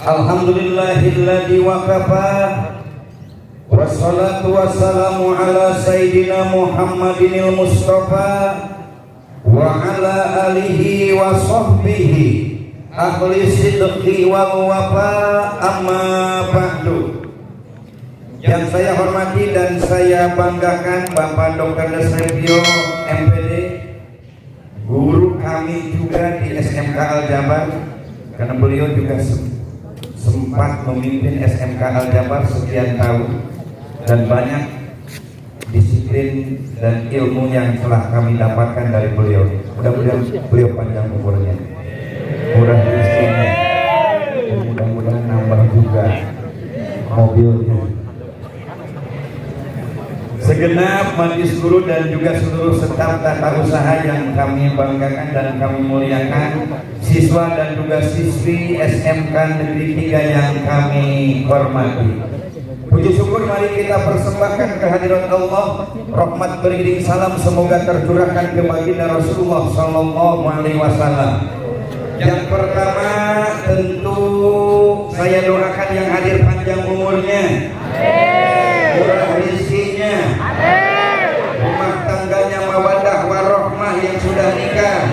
Alhamdulillahilladzi waqafa wassalatu wassalamu ala sayyidina Muhammadinil Mustafa wa ala alihi wa sahbihi ahli sidqi wal wafa amma ba'du. Yang saya hormati dan saya banggakan Bapak Dr. Desrepio MPD, guru kami juga di SMK Al-Jabar, karena beliau juga sempat memimpin SMK Al-Jabar sekian tahun, dan banyak disiplin dan ilmu yang telah kami dapatkan dari beliau. Mudah-mudahan beliau panjang umurnya, murah rezekinya, mudah-mudahan nambah juga mobilnya. Segenap majelis guru dan juga seluruh staf tata usaha yang kami banggakan dan kami muliakan, siswa dan juga siswi SMK Negeri 3 yang kami hormati. Puji syukur mari kita persembahkan kehadirat Allah, rahmat beriring salam semoga tercurahkan ke baginda Rasulullah Sallallahu Alaihi Wasallam. Yang pertama tentu saya doakan yang hadir panjang umurnya, murah rezekinya, rumah tangganya mawadah warohmah yang sudah nikah,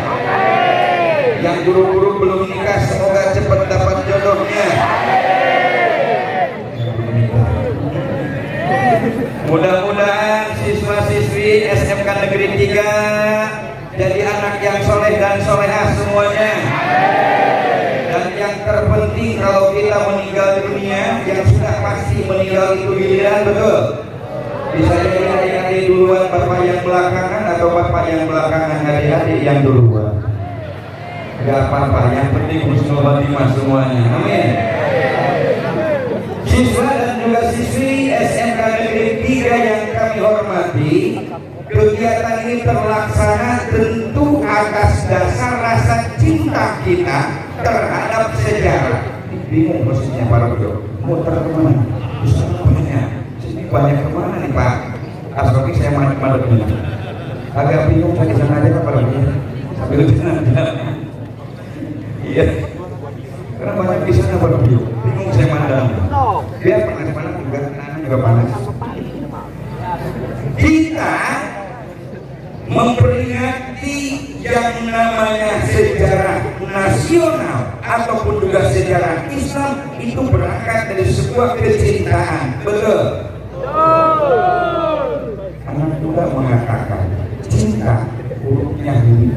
yang guru-guru belum nikah semoga cepat dapat jodohnya. Mudah-mudahan siswa-siswi SMK Negeri 3 jadi anak yang soleh dan solehah semuanya. Dan yang terpenting kalau kita meninggal dunia, yang sudah pasti meninggal itu giliran, betul? Bisa jadi adik-adik duluan bapak yang belakangan, atau bapak yang belakangan adik-adik yang duluan. Gak apa-apa, yang penting husnul khotimah semuanya. Amin. Siswa dan juga siswi SMK Negeri 3 yang kami hormati, kegiatan ini terlaksana tentu atas dasar rasa cinta kita terhadap sejarah. Bingung maksudnya para beliau, muter kemana? Bisa banyak, sini banyak kemana nih Pak? Asrofi saya madep ini. Agak bingung saya disana aja Pak para beliau. Sambil disana aja. Iya. Karena banyak di sana para beliau. Bingung saya madep. Biar panas-panas juga, anak juga panas. Kita memperingati yang namanya sejarah nasional ataupun juga sejarah Islam itu berangkat dari sebuah kecintaan, betul? Anak juga mengatakan cinta hurufnya 5,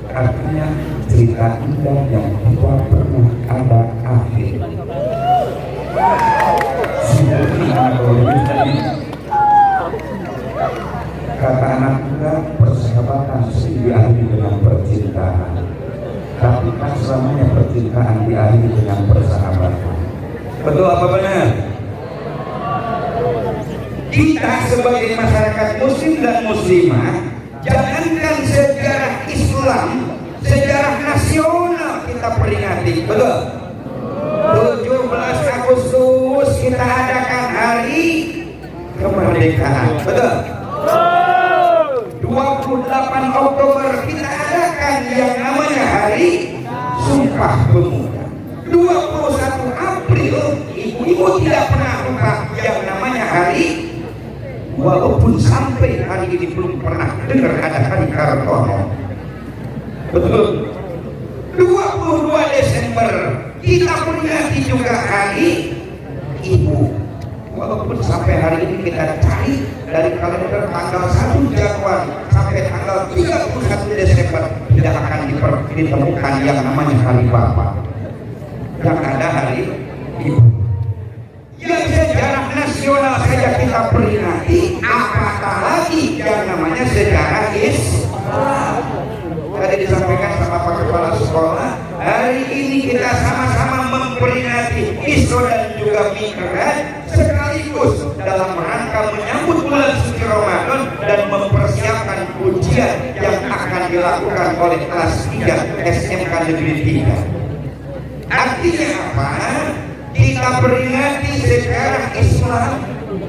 artinya cerita indah yang tidak pernah ada akhir. Kata anak muda, persahabatan diakhiri dengan percintaan. Tapi kan selamanya percintaan diakhiri dengan persahabatan. Betul apa benar? Kita sebagai masyarakat muslim dan muslimah, jangankan sejarah Islam, sejarah nasional kita peringati, betul? 17 Agustus kita adakan hari kemerdekaan, betul? 28 Oktober kita adakan yang namanya hari Sumpah Pemuda. 21 April ibu-ibu tidak pernah lupa yang namanya hari, walaupun sampai hari ini belum pernah dengar ada hari Kartono, betul? 22 Desember kita peringati juga hari Ibu, walaupun sampai hari ini kita cari dari kalender tanggal 1 Januari sampai tanggal 31 Desember tidak akan ditemukan yang namanya hari Bapak, yang ada hari Ibu. Yang sejarah nasional saja kita peringati, apatah lagi yang namanya sejarah Islam. Tadi disampaikan sama Pak Kepala Sekolah, Hari ini kita sama-sama memperingati Isra dan juga Mi'raj sekaligus dalam rangka menyambut bulan suci Ramadan dan mempersiapkan ujian yang akan dilakukan oleh kelas 3 SMK Negeri 3. Artinya apa? Kita peringati sejarah Islam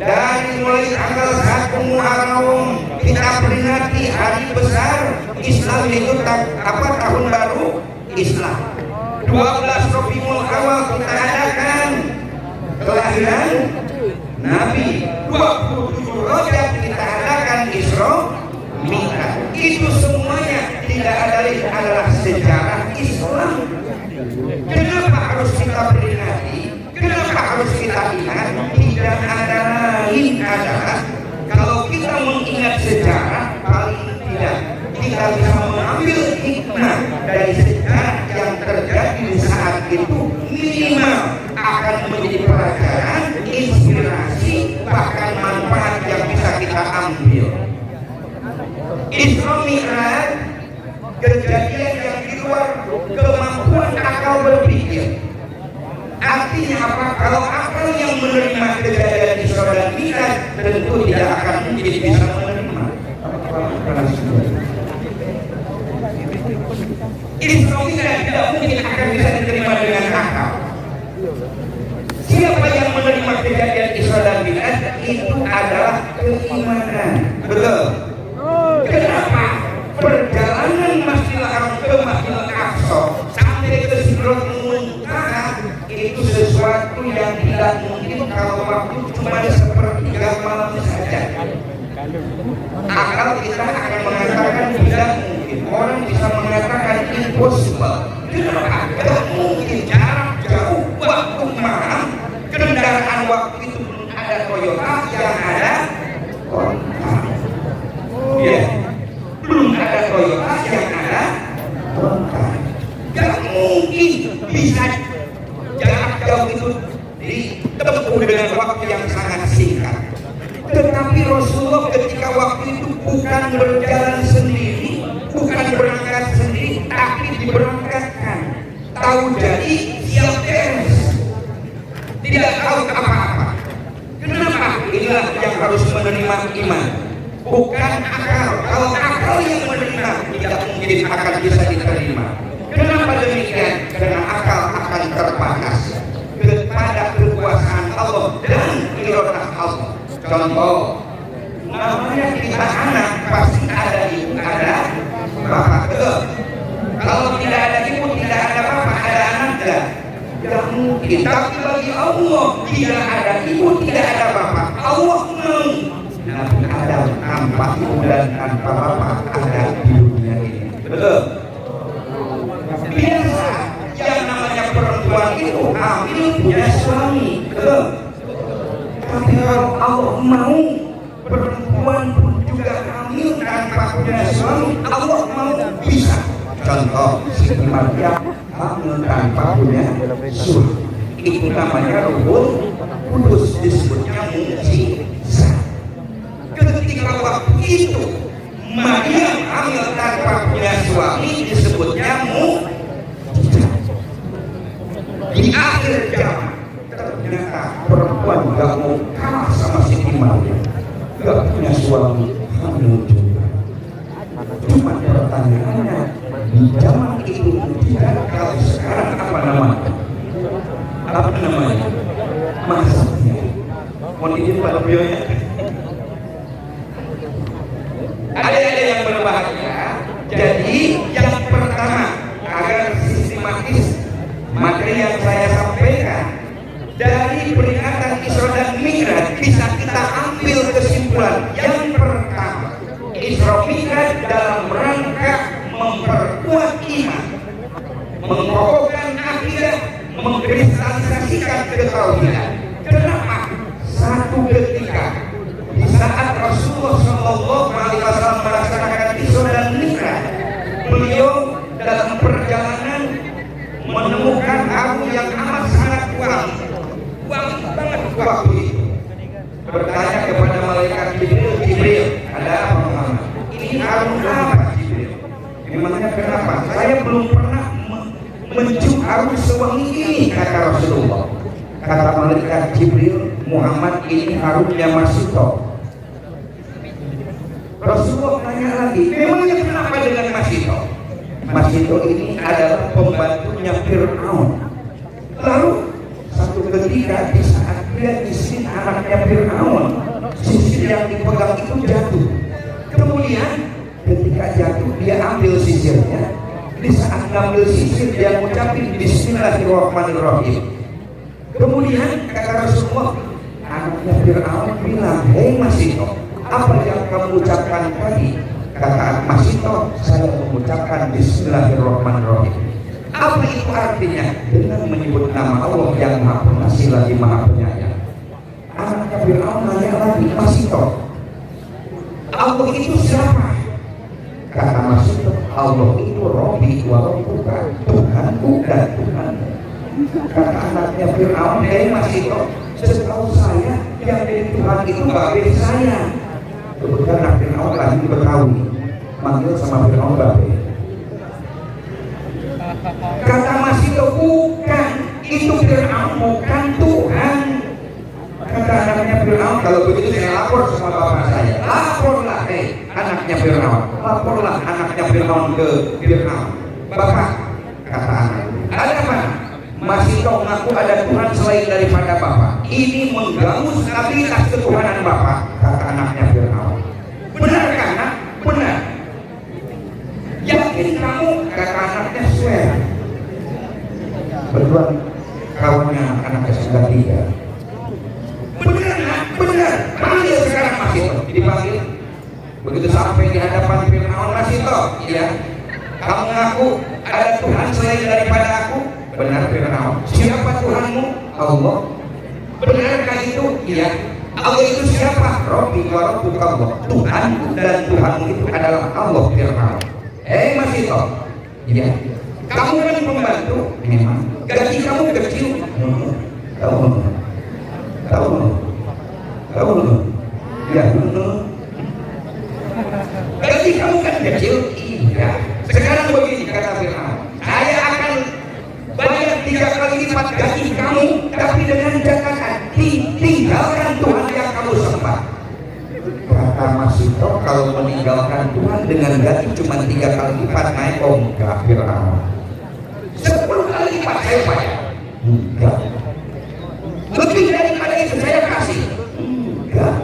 dari mulai tanggal 1 Muharram. Kita peringati hari besar Islam itu tahun baru Islam. 12 Rabiul Awal kita adakan kelahiran Nabi. 27 Rajab kita adakan Isra Mi'raj. Itu semuanya tidak ada lain adalah sejarah Islam. Kenapa harus kita peringati? Kenapa harus kita ingat? Tidak ada lain adalah kalau kita mengingat sejarah, paling tidak kita bisa mengambil hikmah dari sejarah yang terjadi di saat itu, minimal akan menjadi pelajaran, inspirasi, bahkan manfaat yang bisa kita ambil. Isra Mi'raj kejadian yang di luar kemampuan akal berpikir. Artinya apa? Kalau akal yang menerima kejadian Isra dan Mi'raj tentu tidak akan mungkin bisa menerima. Isra Mi'raj tidak mungkin akan bisa diterima dengan akal. Siapa yang menerima kejadian Isra dan Mi'raj itu adalah keimanan. Betul. Kenapa? Perjalanan Masjidil Haram ke Masjidil Aqsa sampai ke Sidratul Muntaha itu sesuatu yang tidak mungkin kalau waktu cuma sepertiga malam saja. Akal kita akan mengatakan tidak mungkin. Orang bisa mengatakan impossible. Kenapa? Tidak mungkin, jarak jauh, waktu malam, kendaraan waktu itu belum ada Toyota, yang ada Honda. Ya, belum ada Toyota, yang ada Honda. Tidak mungkin bisa jarak jauh itu ditempuh dengan waktu yang sangat singkat. Tetapi Rasulullah ketika waktu itu bukan berjalan sendiri, bukan berangkat sendiri, tapi diberangkatkan. Tahu jadi siap beres, tidak tahu apa-apa. Kenapa? Inilah yang harus menerima iman, bukan akal. Kalau akal yang menerima, tidak mungkin akan bisa diterima. Kenapa demikian? Karena akal akan terbatas kepada kekuasaan Allah dan iradah Allah. Contoh, namanya kita anak pasti ada ibu, ada bapak. Kalau tidak ada ibu, tidak ada bapak, ada anak enggak? Tidak mungkin. Tapi bagi Allah tidak ada ibu, tidak ada bapak. Allah mau Nabi Adam tanpa ibu dan tanpa bapak ada di dunia ini. Betul. Biasa yang namanya perempuan itu hamil punya suami. Betul. Tapi kalau Allah mau perempuan pun juga hamil tanpa punya suami, Allah mau bisa. Contoh, Siti Maryam hamil tanpa punya suami. Itu namanya Ruhul Kudus, disebutnya mukjizat. Ketika waktu itu Maryam hamil tanpa punya suami disebutnya mukjizat. Di akhir zaman ternyata perempuan gak mau kalah sama Siti Maryam, gak punya suami, hamil juga. Cuma pertanyaannya, di zaman itu mukjizat, kalau sekarang apa namanya? Apa namanya? Masaknya. Mohon izin Pak Bionya. Ada yang berbahagia. Jadi yang pertama, agar sistematis materi yang saya sampaikan dari peringatan Isra dan Mi'raj bisa kita ambil kesimpulan. Yang pertama, Isra Mi'raj dalam rangka memperkuat iman, mengokohkan akidah, mengkristalisasikan ketauhidan. Kenapa? Satu ketika di saat Rasulullah SAW melaksanakan Isra dan Mi'raj, beliau dalam perjalanan menemukan harun yang amat sangat wangi banget waktu itu. Bertanya kepada malaikat Jibril, ada apa Muhammad? Ini harun apa Jibril? Memangnya kenapa? Saya belum pernah mencium harum sewangi ini, kata Rasulullah. Kata malaikat Jibril, Muhammad, ini harumnya Masito. Rasulullah tanya lagi, memangnya kenapa dengan Masito? Masito ini adalah pembantunya Fir'aun. Lalu satu ketika di saat dia istri anaknya Fir'aun, sisir yang dipegang itu jatuh. Kemudian ketika jatuh dia ambil sisirnya. Di saat ngambil sisir dia mengucapkan Bismillahirrahmanirrahim. Kemudian kata Rasulullah, anaknya Fir'aun bilang, hei Masito, apa yang kamu ucapkan tadi? Kata Masito, saya mengucapkan Bismillahirrahmanirrahim. Apa itu artinya? Dengan menyebut nama Allah yang Maha Pengasih lagi Maha Penyayang. Anaknya Fir'aun nanya lagi, Masito, Allah itu siapa? Kata Masito, Allah itu Robbi wa Rabbuka, Tuhanku dan Tuhanmu. Kata anaknya Fir'aun, hei Masito, setahu saya yang dari Tuhan itu babe saya. Kemudian anak Fir'aun lagi Betawi, manggil sama Fir'aun babe. Kata Masito, bukan, itu Fir'aun bukan Tuhan. Kata anaknya Fir'aun, kalau begitu saya lapor sama bapak saya. Laporlah, anaknya Fir'aun. Laporlah anaknya Fir'aun ke Fir'aun. Bapak, kata anak, ada apa? Masito mengaku ada Tuhan selain daripada Bapak. Ini mengganggu stabilitas ketuhanan Bapak, kata anaknya Fir'aun. Benar kan? Benar. Yakin kamu? Kata anaknya, swear. Berdua kawannya anak-anak sudah tiga. Benar, benar. Panggil sekarang Masito. Dipanggil. Begitu sampai di hadapan Fir'aun, Masito, ya, kamu ngaku ada Tuhan selain daripada aku? Benar Fir'aun. Siapa Tuhanmu? Allah. Benarkah itu? Iya. Allah itu siapa? Robbi wa Rabbuka Allah. Tuhanku dan Tuhanmu itu adalah Allah Fir'aun. Masito. Iya. Kamu kan pembantu. Memang. Gaji kamu kecil. Tahu. Ya. Gaji kamu kan kecil. Iya. Sekarang begini kata Fir'aun. Saya akan bayar 3 kali lipat gaji kamu, tapi dengan catatan tinggalkan Tuhan yang kamu sembah. Kata Masito, kalau meninggalkan Tuhan dengan gaji cuma 3 kali lipat naik, oh enggak Fir'aun. 10 kali lipat saya bayar. Enggak. Lebih daripada itu saya kasih. Enggak.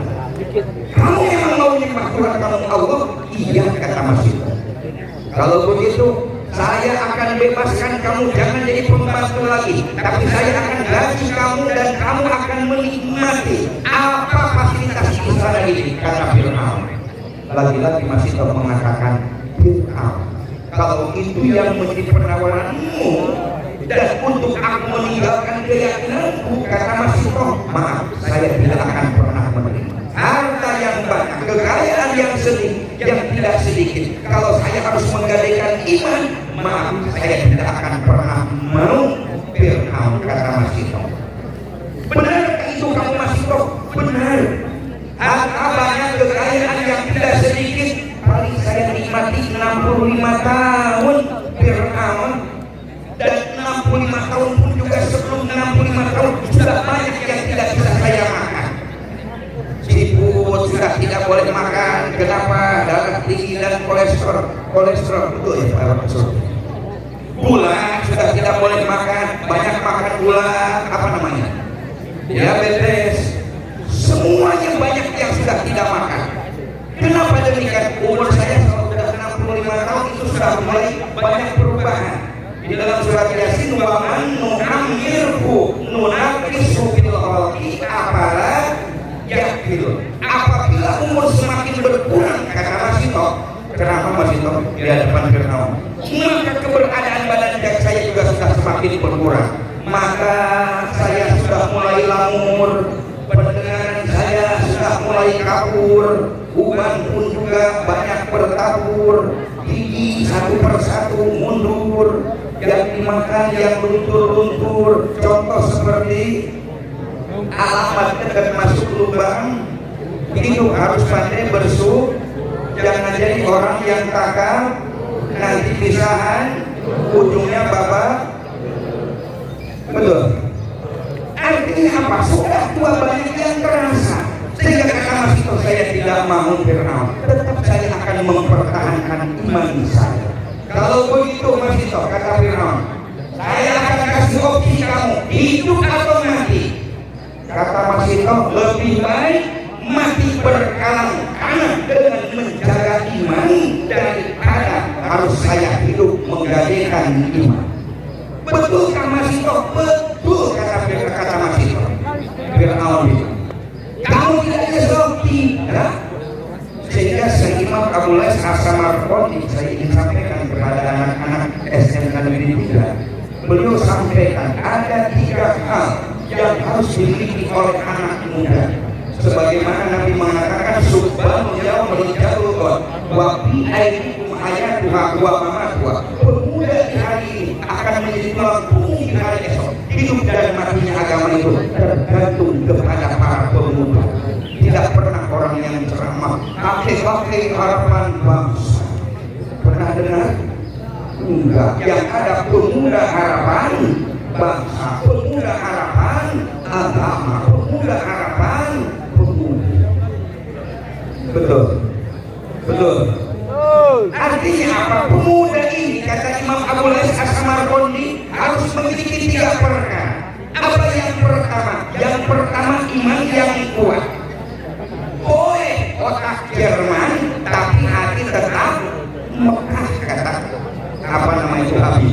Kamu memang mau menyembah Tuhan kamu Allah? Iya kata Masito. Kalau begitu saya akan bebaskan kamu, jangan jadi pembantu lagi, tapi saya akan gaji kamu dan kamu akan menikmati apa fasilitas di sana ini, kata Fir'aun. Lagi-lagi Masito mengatakan, Fir'aun, kalau itu yang menjadi penawaranmu dan untuk aku meninggalkan keyakinanku, kata Masito, maaf, saya tidak akan pernah menerima harta yang banyak, kekayaan yang tidak sedikit. Kalau saya harus menggadaikan iman, maaf, saya tidak akan pernah mau. Fir'aun, kata Masito. Benarkah itu kamu Masito? Benar. Harta banyak, kekayaan yang tidak sedikit, paling saya nikmati 65 tahun Fir'aun. Dan 65 tahun pun juga sebelum 65 tahun sudah banyak yang tidak bisa saya makan. Siput sudah tidak boleh makan. Kenapa? Darah tinggi dan kolesterol betul ya Pak Rasul. Gula sudah tidak boleh makan. Banyak makan gula, apa namanya? Diabetes. Semuanya banyak yang sudah tidak makan. Kenapa demikian? Umur saya kalau sudah 65 tahun itu sudah mulai banyak perubahan. Di dalam surat Yasin, wa man nu'ammirhu nunaqisu fil khalqi afala ya'qilun. Apabila umur semakin berkurang, kata Masito, kenapa Masito di hadapan Fir'aun? Maka keberadaan badan saya juga sudah semakin berkurang. Maka saya sudah mulai lamur, pendengaran saya sudah mulai kabur, uban pun juga banyak bertabur, gigi satu persatu mundur, yang dimakan yang luntur-luntur. Contoh seperti alamat dekat masuk lubang, hidup harus pandai bersuh, jangan jadi orang yang takal, nanti pisahan, ujungnya babak Betul. Artinya apa? Sudah tua banyak yang terasa. Sehingga kata Mas Ito, saya tidak mau Fir'aun, tetap saya akan mempertahankan iman saya. Kalau begitu Mas Ito, kata Fir'aun, saya akan kasih opsi kamu, hidup atau mati. Kata Mas Ito, lebih baik mati berkalang-kalang dengan menjaga iman daripada harus saya hidup menggadaikan iman. Betul kan Mas Ito? Betul kata Mas Ito. Fir'aun bilang, kamu tidak nyesel? Tidak. Sehingga Imam Abu Lais As-Samarqandi, saya ingin sampaikan kepada anak-anak SMK Negeri 3, beliau sampaikan ada 3 hal yang harus dimiliki oleh anak muda. Sebagaimana Nabi mengatakan, subhanahu menjauh wa bi aidikum ayatuha wa mamatuha. Pemuda di hari ini akan menjadi tulang punggung di hari esok. Hidup dan matinya agama itu tergantung kepada para pemuda. Tidak pernah orang yang ceramah pakai harapan bangsa. Pernah dengar? Enggak. Yang ada pemuda harapan bangsa, pemuda harapan agama, pemuda harapan pemuda. Betul. Betul. Artinya apa? Pemuda ini, kata Imam Abu Lais As-Samarqandi, harus memiliki 3 perkara. Apa yang pertama? Yang pertama, iman yang kuat. Boleh otak Jerman, tapi hati tetap Mekah, kata apa nama itu Habib.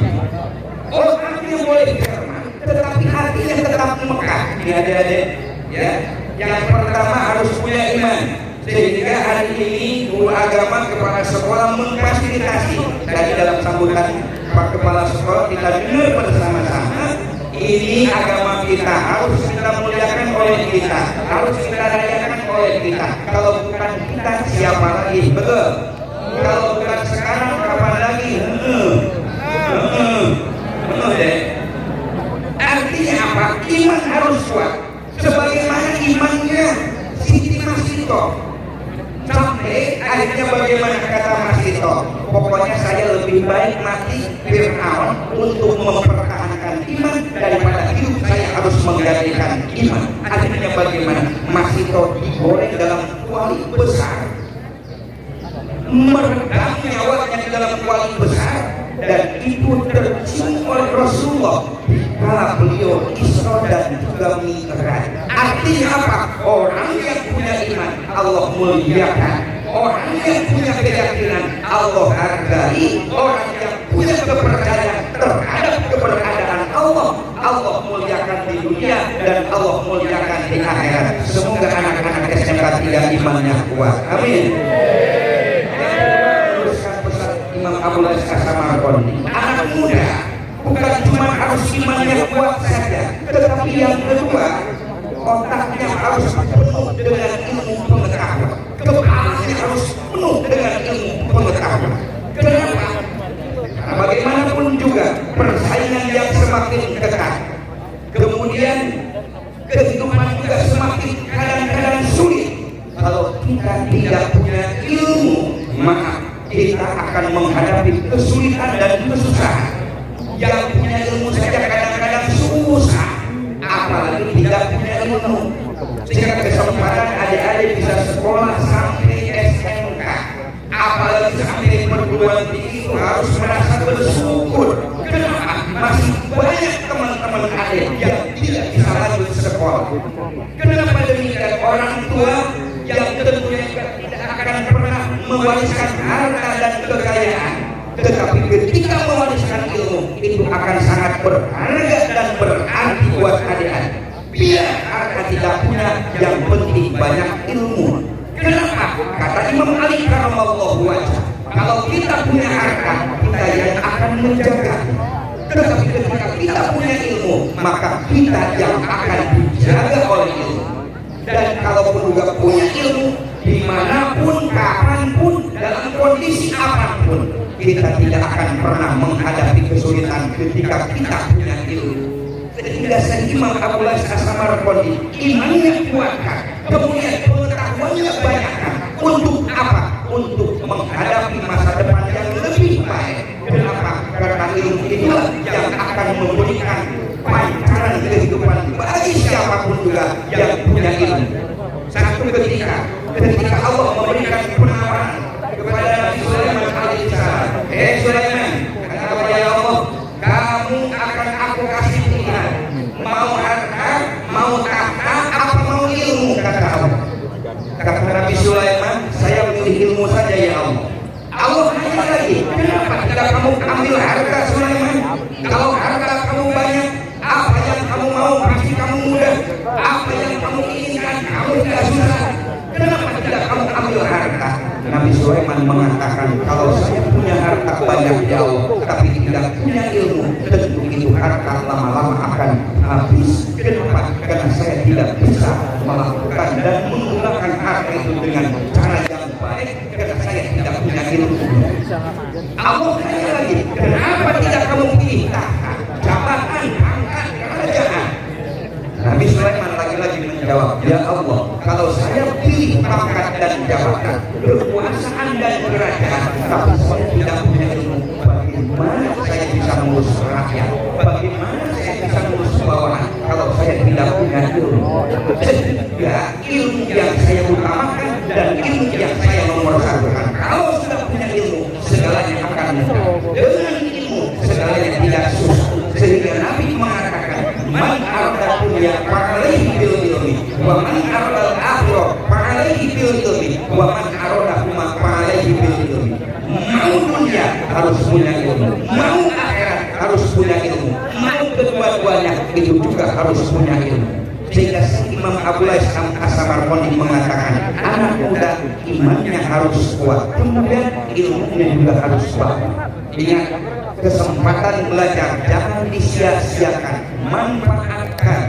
Otaknya boleh Jerman, tetapi hatinya tetap Mekah. Ini adik-adik, ya. Yang pertama harus punya iman. Sehingga hari ini guru agama kepala sekolah memfasilitasi. Dari dalam sambutan Pak Kepala Sekolah kita dengar bersama-sama, ini agama kita harus kita muliakan oleh kita, harus kita rayakan oleh kita. Kalau bukan kita, siapa lagi? Betul. Kalau bukan sekarang, kapan lagi? Deh. Artinya apa? Iman harus kuat. Sebagaimana imannya Siti Masito. Sampai akhirnya bagaimana kata Mas Ito, pokoknya saya lebih baik mati Fir'aun untuk mempertahankan iman daripada hidup saya harus menggadaikan iman. Akhirnya bagaimana? Mas Ito digoreng dalam kuali besar, meredam nyawanya di dalam kuali besar, dan itu tercium oleh Rasulullah kala beliau Isra dan juga Mi'raj. Artinya apa? Orang yang punya iman Allah muliakan, orang yang punya keyakinan Allah hargai, orang yang punya kepercayaan terhadap keberadaan Allah muliakan di dunia dan Allah muliakan di akhirat. Semoga anak-anak SMK 3 imannya kuat. Amin. Imam Abu Lais As-Samarqandi, anak muda bukan cuma harus imannya kuat saja, tetapi yang kedua, otaknya harus penuh dengan ilmu pengetahuan, kepalanya harus penuh dengan ilmu pengetahuan. Kenapa? Karena bagaimanapun juga persaingan yang semakin ketat, kemudian kehidupan juga semakin kadang-kadang sulit. Kalau kita tidak punya ilmu, maka kita akan menghadapi kesulitan dan kesusahan. Yang punya ilmu saja kadang-kadang susah, apalagi tidak punya ilmu. Sehingga kesempatan adik-adik bisa sekolah sampai SMK, apalagi sampai perguruan tinggi, itu harus merasa bersyukur. Kenapa? Masih banyak teman-teman adik yang tidak bisa lanjut sekolah. Kenapa demikian? Orang tua yang tentunya tidak akan pernah mewariskan harta dan kekayaan, tetapi ketika mewariskan ilmu itu akan sangat berharga dan berarti buat adik-adik. Biar harta tidak punya, yang penting banyak ilmu. Kenapa? Kata Imam Ali karamallahu wajhah, kalau kita punya harta, kita yang akan menjaga. Tetapi ketika kita punya ilmu, maka kita yang akan dijaga oleh ilmu. Dan kalaupun juga punya ilmu, dimanapun, kapanpun, dalam kondisi apapun, kita tidak akan pernah menghadapi kesulitan ketika kita punya ilmu. Sehingga Imam Abu Lais As-Samarqandi imannya kuatkan, kemudian pengetahuannya banyakkan. Untuk apa? Untuk menghadapi masa depan yang lebih baik. Kenapa? Karena ilmu itulah yang akan memberikan panca juga yang punya ilmu. Satu ketika Allah memberikan penawaran kepada Nabi Sulaiman alaihissalam, Sulaiman, kata ya Allah, kamu akan aku kasih pilihan, mau harta, mau tahta, apa mau ilmu, kata Allah. Kata Nabi Sulaiman, saya pilih ilmu saja ya Allah. Allah nanya lagi, kenapa tidak kamu ambil harta Sulaiman? Kalau harta kamu banyak, apa yang kamu mau pasti kamu mudah. Apa yang kamu inginkan kamu tidak susah. Kenapa tidak kamu ambil harta? Nabi Sulaiman mengatakan, kalau saya punya harta banyak ya Allah, tapi tidak punya ilmu, tentu itu harta lama-lama akan habis. Kenapa? Karena saya tidak bisa melakukan dan menggunakan harta itu dengan cara yang baik, karena saya tidak punya ilmu. Allah tanya lagi, kenapa tidak kamu pilih tahta, jabatan, pangkat, kerajaan? Nabi Sulaiman lagi-lagi menjawab, ya Allah, kalau saya pilih pangkat dan jabatan, kekuasaan dan kerajaan, tapi saya tidak punya ilmu, bagaimana saya bisa mengurus rakyat? Bagaimana saya bisa mengurus bawahan kalau saya tidak punya ilmu? Sehingga ilmu yang saya utamakan dan ilmu yang saya nomorkan. Kalau sudah punya ilmu, segalanya akan mudah. Dengan ilmu, segalanya tidak susah. Sehingga Nabi mengatakan, man arda dunya fa'alaihi bil ilmi, wa man arda al-akhirah fa'alaihi bil ilmi, wa man arada huma fa'alaihi bil ilmi. Mau dunia harus punya ilmu, mau akhirat harus punya ilmu, mau kedua-duanya itu juga harus punya ilmu. Sehingga Imam Abu Lais As-Samarqandi mengatakan, anak muda imannya harus kuat, kemudian ilmunya juga harus kuat. Ingat, kesempatan belajar jangan disia-siakan, manfaatkan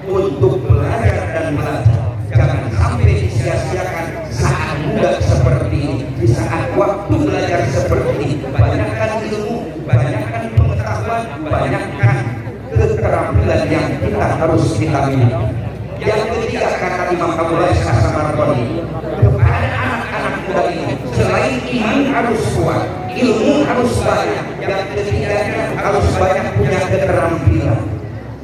untuk belajar dan belajar. Jangan sampai disia-siakan saat muda seperti ini, di saat waktu belajar seperti ini. Banyakkan ilmu, banyakkan pengetahuan, banyakkan keterampilan yang kita harus kita miliki. Yang ketiga, kata Imam Abu Lais As-Samarqandi, kepada anak-anak muda ini, selain iman harus kuat, ilmu harus banyak, yang ketiganya harus banyak punya keterampilan.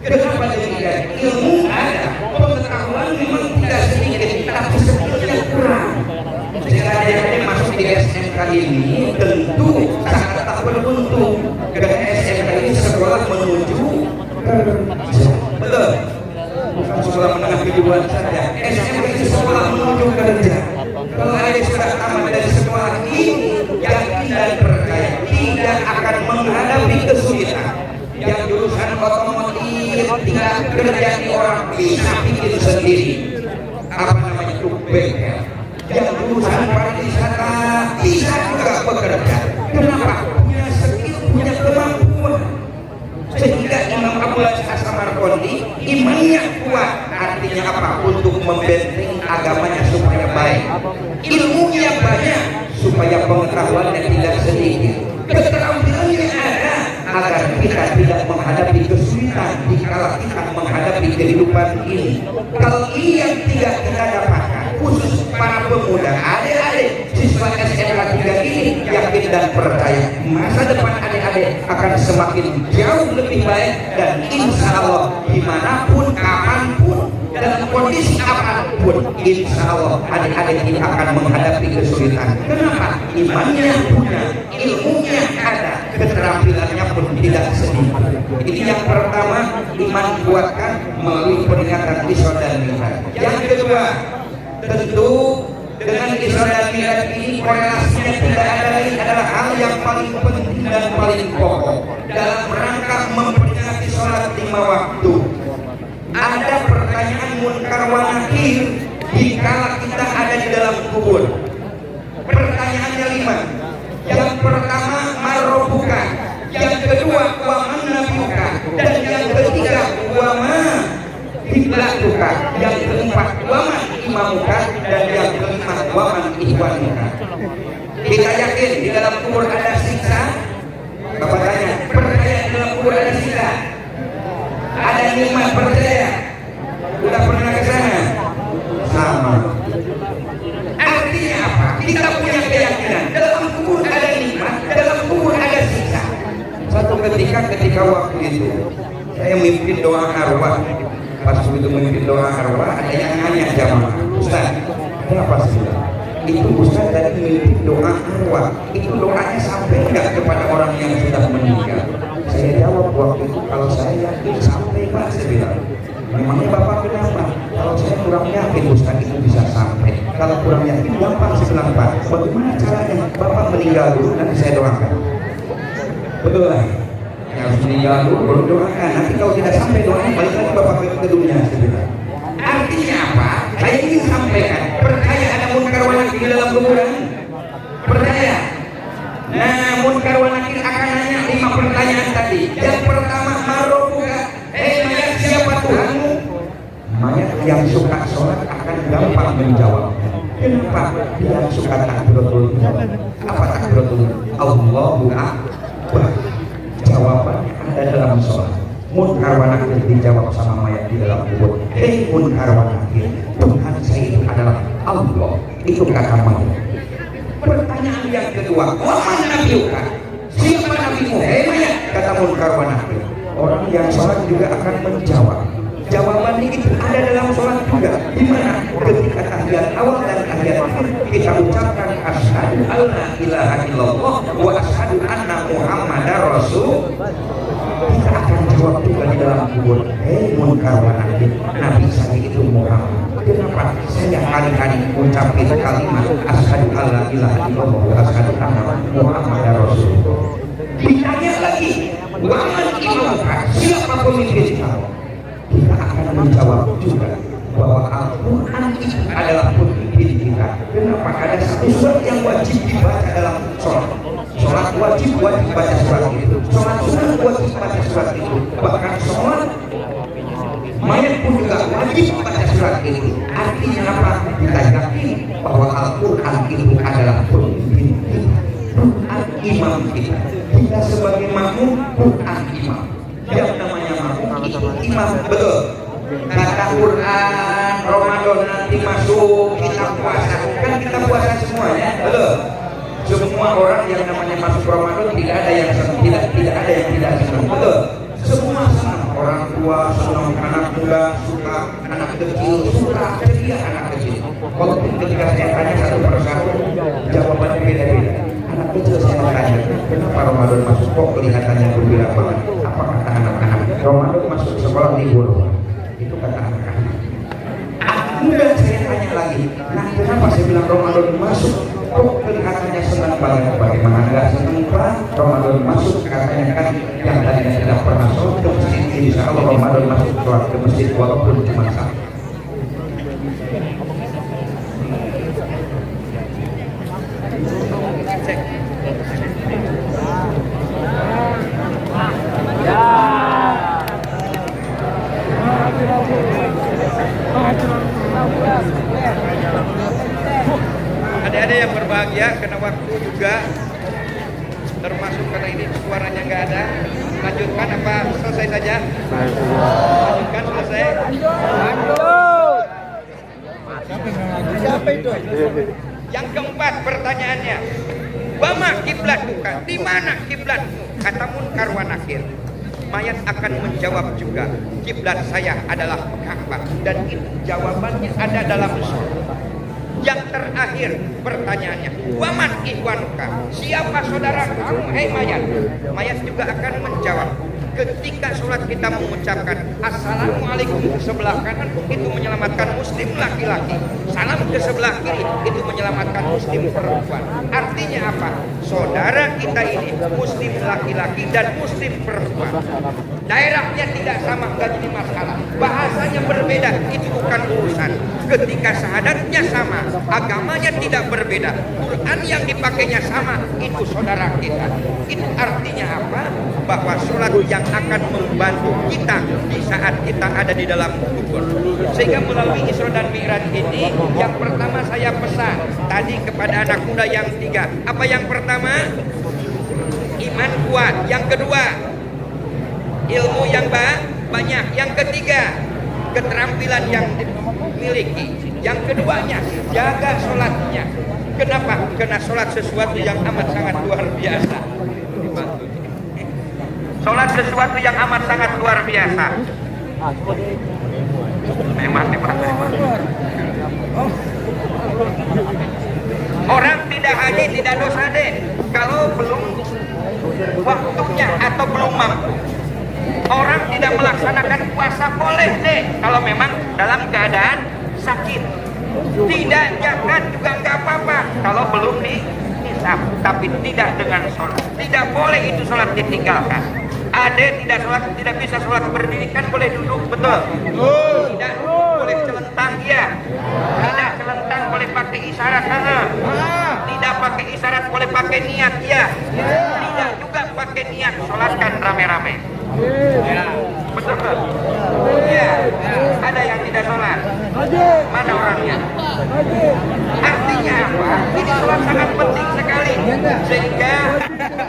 Kenapa demikian? Ilmu ada, pengetahuan memang tidak sedikit, tapi skillnya kurang. Jika ada masuk di SMK ini, tentu sangat tak beruntung. Karena SMK ini sekolah menuju kerja. Betul. Bukan sekolah menengah kejuruan saja. SMK itu sekolah menuju kerja. Kalau ada sudah tamat dari sekolah ini, yakin dan percaya tidak akan menghadapi kesulitan. Yang jurusan otomotif tidak kerja di orang bisa bikin sendiri. Apa namanya itu bengkel. Yang jurusan pariwisata bisa juga bekerja. Kenapa? Punya skill, punya kemampuan. Sehingga Imam Abu Lais As-Samarqandi imannya kuat, artinya apa? Untuk membentengi agamanya supaya baik, ilmunya banyak supaya pengetahuannya tidak sedikit, keterampilannya ada agar kita tidak menghadapi kesulitan di kala kita menghadapi kehidupan ini. Kalau ini yang tidak kita dapatkan, khusus para pemuda, adik-adik siswa SMK 3 ini, yakin dan percaya masa depan adik-adik akan semakin jauh lebih baik, dan insya Allah dimanapun, kapanpun, dalam kondisi apapun, insya Allah adik-adik ini akan menghadapi kesulitan. Kenapa? Imannya punya, ilmunya ada, keterampilannya pun tidak sedikit. Ini yang pertama, iman kuatkan melalui peringatan Isra dan Mi'raj. Yang kedua, tentu dengan Isra dan Mi'raj ini korelasinya tidak ada lain adalah hal yang paling penting dan paling pokok dalam rangka memperingati sholat 5 waktu. Ada pertanyaan munkar wa nakir dikala kita ada di dalam kubur. Pertanyaannya 5. Yang pertama, marrobuka. Yang kedua, wa man nabiyuka. Dan yang ketiga, wa ma kiblatuka. Yang keempat, wa man imamuka. Dan yang kelima, wa man ihwanuka. Kita yakin di dalam kubur ada siksa? Bapak tanya, percaya di dalam kubur ada siksa? Ada nikmat, percaya? Udah pernah ke sana? Sama. Artinya apa? Kita punya keyakinan dalam kubur ada nikmat, dalam kubur ada siksa. Satu ketika waktu itu saya mimpin doa arwah pas begitu memimpin doa arwah ada yang nanya jamaah, Ustaz, kenapa sih? Itu Ustaz tadi memimpin doa arwah, itu doanya sampai enggak kepada orang yang sudah meninggal? Saya jawab waktu itu, kalau saya yakin sampai Pak, saya bilang. Memangnya Bapak kenapa? Kalau saya kurang yakin Ustaz itu bisa sampai. Kalau kurang yakin gampang sih bilang Pak. Bagaimana caranya? Bapak meninggal dulu nanti saya doakan. Betul lah. Harus meninggal dulu baru doakan. Nanti kalau tidak sampai doanya balik lagi Bapak ke dunia, saya bilang. Artinya apa? Saya ingin sampaikan. Percaya ada munkar wa nakir di dalam kuburan? Percaya? Nah, munkar wa nakir akan nanya 5 pertanyaan tadi. Yang pertama, marobuka. Mayat, siapa Tuhanmu? Mayat yang suka sholat akan gampang menjawab. Kenapa? Yang suka takbiratul ihram. Apa takbiratul ihram? Allahu Akbar. Jawabannya ada dalam sholat. Munkar wa nakir dijawab sama mayat di dalam kubur. Munkar wa nakir, Tuhan saya itu adalah Allah. Itu kata mayat. Pertanyaan yang kedua, waman nabiyuka? Siapa nabimu? Mayat, kata munkar wa nakir. Orang yang sholat juga akan menjawab. Jawabannya itu ada dalam sholat juga. Di mana? Ketika tahiyat awal dan tahiyat akhir kita ucapkan asyhadu alla ilaha illallah wa asyhadu anna muhammadar rasul. Kita akan jawab juga di dalam kubur. Munkar wa nakir, Nabi saya itu Muhammad. Kenapa? Saya kali-kali ucapin kalimat asyhadu alla ilaha illallah wa asyhadu anna muhammadar rasul. Ditanya lagi, waman imamuka? Siapa pemimpin kamu? Kita akan menjawab juga bahwa Al-Quran itu adalah pemimpin kita. Kenapa? Ada satu surat yang wajib dibaca dalam sholat. Sholat wajib baca surat itu. Sholat sunat wajib baca surat itu. Bahkan sholat mayat pun juga wajib baca surat itu. Artinya apa? Kita yakin bahwa Al-Quran itu adalah pemimpin kita. Quran imam kita. Kita sebagai makmum, Quran imam. Yang namanya makmum itu imam, betul. Kata Quran, Ramadan nanti masuk, kita puasa. Kan kita puasa semuanya, betul. Semua orang yang namanya masuk Ramadan tidak ada yang senang, tidak ada yang tidak senang, betul. Semua senang. Orang tua senang, anak muda suka, anak kecil suka, ceria anak kecil. Walaupun ketika saya tanya satu persatu, jawabannya beda-beda. Anak kecil saya tanya, kenapa Ramadan masuk kok kelihatannya gembira banget? Apa kata anak-anak? Ramadan masuk sekolah libur. Itu kata anak-anak. Kemudian saya tanya lagi, nah kenapa saya bilang Ramadan masuk kok kelihatannya senang banget? Bagaimana enggak senang Pak? Ramadan masuk katanya kan yang tadinya tidak pernah sholat ke masjid, insya Allah Ramadan masuk sholat ke masjid walaupun cuma satu. Adik-adik yang berbahagia, kena waktu juga, termasuk karena ini suaranya nggak ada. Lanjutkan apa selesai saja? Lanjutkan, selesai. Siapa itu? Yang keempat pertanyaannya, Wama kiblatmuka? Di mana kiblatmu? Kata munkar wa nakir. Mayat akan menjawab juga, kiblat saya adalah Ka'bah, dan itu jawabannya ada dalam surah. Yang terakhir pertanyaannya, waman ihwanuka? Siapa saudara kamu? Mayat. Mayat juga akan menjawab. Ketika sholat kita mengucapkan assalamualaikum ke sebelah kanan, itu menyelamatkan muslim laki-laki. Salam ke sebelah kiri, itu menyelamatkan muslim perempuan. Artinya apa? Saudara kita ini muslim laki-laki dan muslim perempuan. Daerahnya tidak sama, enggak jadi masalah. Bahasanya berbeda, itu bukan urusan. Ketika syahadatnya sama, agamanya tidak berbeda, Quran yang dipakainya sama, itu saudara kita. Itu artinya apa? Bahwa sholat yang akan membantu kita di saat kita ada di dalam kubur. Sehingga melalui Isra dan Mi'raj ini, yang pertama saya pesan tadi kepada anak muda yang 3. Apa yang pertama? Iman kuat. Yang kedua, ilmu yang banyak. Yang ketiga, keterampilan yang dimiliki. Yang keduanya, jaga sholatnya. Kenapa? Karena sholat sesuatu yang amat sangat luar biasa. Sholat sesuatu yang amat sangat luar biasa. Memang. Orang tidak haji tidak dosa deh kalau belum waktunya atau belum mampu. Orang tidak melaksanakan puasa boleh deh kalau memang dalam keadaan sakit. Tidak zakat juga nggak apa-apa kalau belum dihisab, tapi tidak dengan sholat. Tidak boleh itu sholat ditinggalkan. Ada tidak sholat, tidak bisa sholat berdiri kan boleh duduk, betul? Tidak boleh celentang ya. Tidak celentang boleh pakai isyarat, tidak pakai isyarat boleh pakai niat ya. Tidak juga pakai niat sholatkan rame-rame. Betul kan? Ya. Ada yang tidak sholat. Mana orangnya? Artinya apa? Ini sholat sangat penting sekali. Sehingga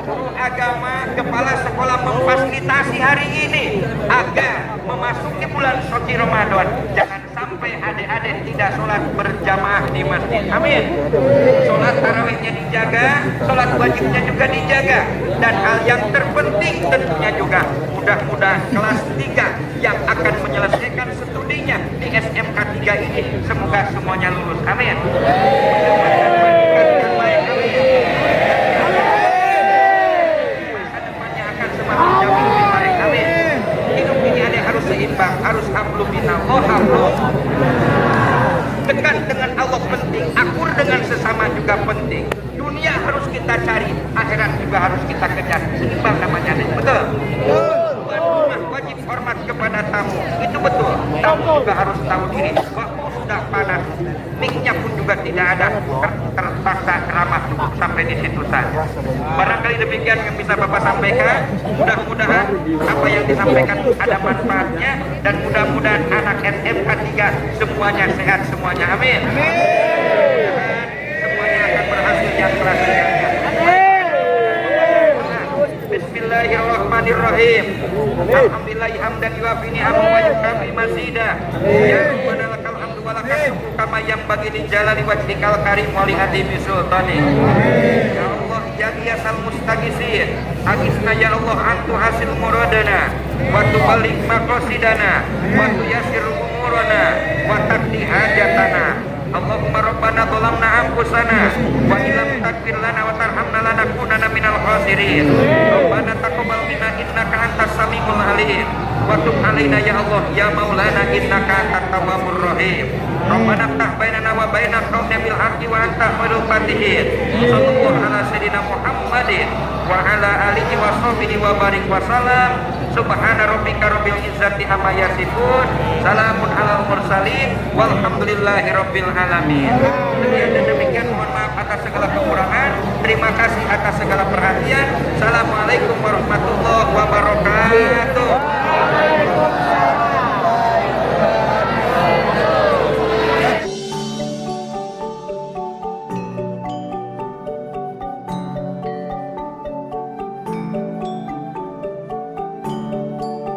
guru agama, kepala sekolah memfasilitasi hari ini agar memasuki bulan suci Ramadan jangan sampai adik-adik tidak sholat berjamaah di masjid. Amin. Sholat tarawihnya dijaga, sholat wajibnya juga dijaga, dan hal yang terpenting tentunya juga mudah-mudahan kelas 3 yang akan menyelesaikan studinya di SMK 3 ini semoga semuanya lulus. Amin. Harus seimbang, harus hablum minallah, hablum. Dekat dengan Allah penting, akur dengan sesama juga penting. Dunia harus kita cari, akhirat juga harus kita kejar. Seimbang namanya, betul? Tuan rumah wajib hormat kepada tamu, itu betul. Tamu juga harus tahu diri. Waktu sudah panas, mic-nya pun juga tidak ada, terpaksa ceramah cukup sampai di situ saja. Barangkali demikian yang bisa Bapak sampaikan. Mudah-mudahan apa yang disampaikan ada manfaatnya, dan mudah-mudahan anak SMK 3 semuanya sehat semuanya. Amin. Semuanya akan berhasil yang berhasilnya. Bismillahirrahmanirrahim. Alhamdulillahi hamdan yuafi ni'amahu wa yukafi mazida. Ya Rabbana lakal hamdu wa lakal syukru kama yanbaghi li jalali wajhikal karim wa li azimi sultani. Ya Allah ya Ghiyasal mustaghitsin, aghithna ya Allah antu hasil muradana wa tuballigh maqasidana wa tuyassir umurana wa taqdi hajatana. Allahumma rabbana dhalamna anfusana wa illam taghfir lana wa tarhamna lanakunanna minal khasirin. Rabbana taqabbal minna innaka antas samiul alim wa tub alaina ya Allah ya maulana innaka antat tawwabur rahim. Rabbana ftah bainana wa baina qaumina bil haqqi wa anta khairul fatihin. Sallallahu ala sayyidina Muhammadin wa ala alihi wa sahbihi wa barik wa salam. Subhana rabbika rabbil izzati amma yasifun, salamun alal mursalin, walhamdulillahi rabbil alamin. Demikian mohon maaf atas segala kekurangan. Terima kasih atas segala perhatian. Assalamualaikum warahmatullahi wabarakatuh.